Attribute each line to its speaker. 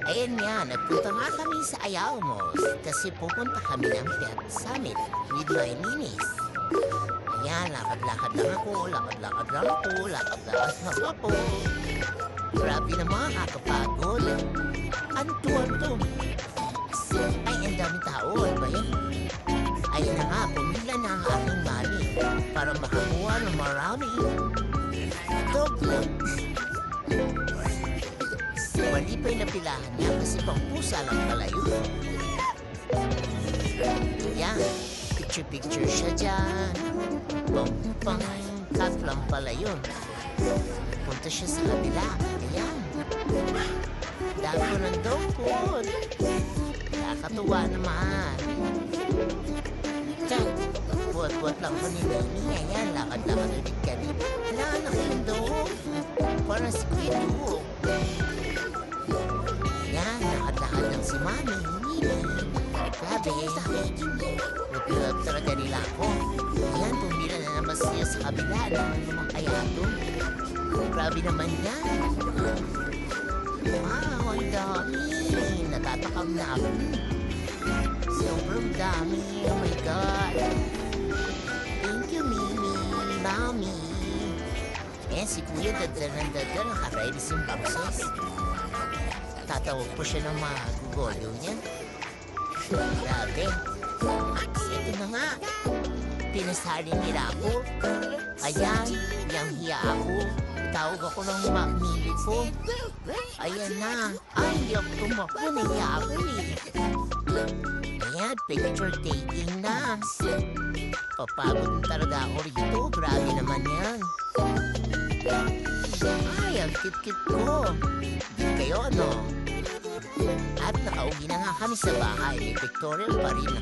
Speaker 1: Ayan nga, nagpunta nga kami sa Ayalmos kasi pupunta kami ng Pet Summit with my ninis. Ayan, lakad-lakad lang ako, lakad-lakad lang ako, lakad-lakad lang ako. Grabe naman, kakapagod. Ano to, ano to? Ay, ang daming tao, ano ba yun? Ayun na nga, pumila na ang aking mami para makakuha ng marami dog food. Mali pa yung napilahan niya kasi pang pusa lang pala yun. Yan, picture-picture siya dyan. Pang-cut lang pala yun. Punta siya sa kabila. Ayan. Dami ko ng dog food. Nakakatuwa naman. Tiyan, buhat-buhat lang ko ni Nini. Ayan, lakad-lakad ulit kanina. Wala na kayong dog. Parang si Quito. Yan, lakad-lakad lang si Mami, Nini. Grabe. Nag-love talaga nila ako. Ayan, pumila na naman siya sa kabila. Naman kaya ito. Grabe naman yan. Wow, ang dami. Natatakam na ako. Sobrang dami. Oh my God. Thank you, Mimi. Mami. Eh, si Kuya dadal-dadal. Naka-ready yung boxes. Tatawag po siya ng mga gugolo niya. Grabe. Ito na nga. Pinasali nila ako. Ayan, yang hiya ako. Tawag ako ng mamili ko. Ayan na. Ay, hindi ako tumakbo. Nahiya ako eh. Ayan, picture taking na. Papagod talaga ako rito. Grabe naman yan. Ay, ang kit-kit ko. Di kayo, ano? At nakauwi na nga kami sa bahay. May pictorial pa rin.